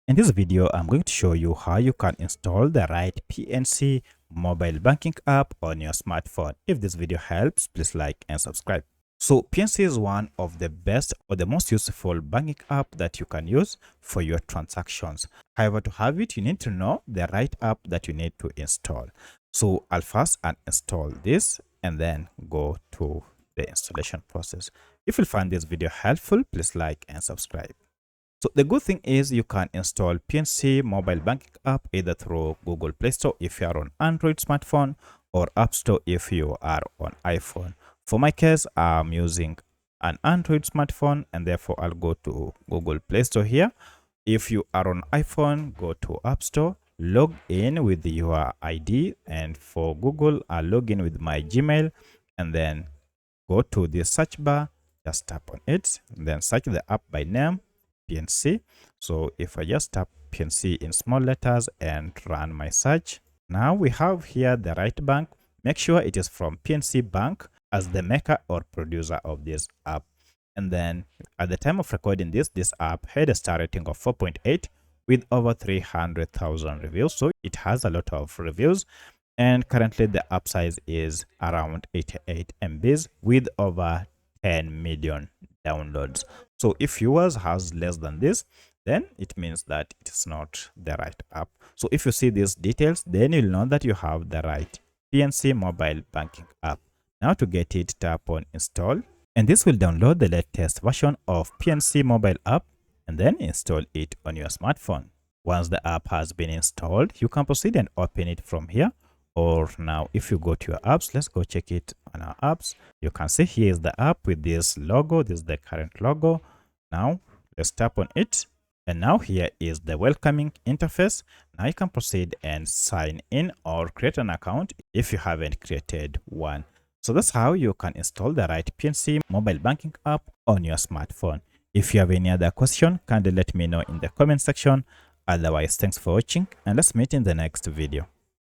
In this video, I'm going to show you how you can install the right PNC mobile banking app on your smartphone. If this video helps, please like and subscribe. So PNC is one of the best or the most useful banking app that you can use for your transactions. However, to have it, you need to know the right app that you need to install. So I'll first uninstall this and then go to the installation process. If you find this video helpful, please like and subscribe. So the good thing is you can install PNC mobile banking app either through Google Play Store if you are on Android smartphone or App Store if you are on iPhone. For my case, I'm using an Android smartphone and therefore I'll go to Google Play Store here. If you are on iPhone, go to App Store, log in with your ID, and for Google, I'll log in with my Gmail and then go to the search bar, just tap on it, and then search the app by name, PNC. So if I just tap PNC in small letters and run my search, now we have here the right bank. Make sure it is from PNC Bank as the maker or producer of this app. And then at the time of recording this app had a star rating of 4.8 with over 300,000 reviews. So it has a lot of reviews. And currently the app size is around 88 MBs with over 10 million downloads. So if yours has less than this, then it means that it is not the right app. So if you see these details, then you'll know that you have the right PNC mobile banking app. Now to get it, tap on install, and this will download the latest version of PNC mobile app and then install it on your smartphone. Once the app has been installed, you can proceed and open it from here. Or now if you go to your apps, let's go check it on our apps. You can see here is the app with this logo. This is the current logo. Now let's tap on it, and now here is the welcoming interface. Now you can proceed and sign in or create an account if you haven't created one. So that's how you can install the right PNC mobile banking app on your smartphone. If you have any other question, kindly let me know in the comment section. Otherwise, thanks for watching and let's meet in the next video.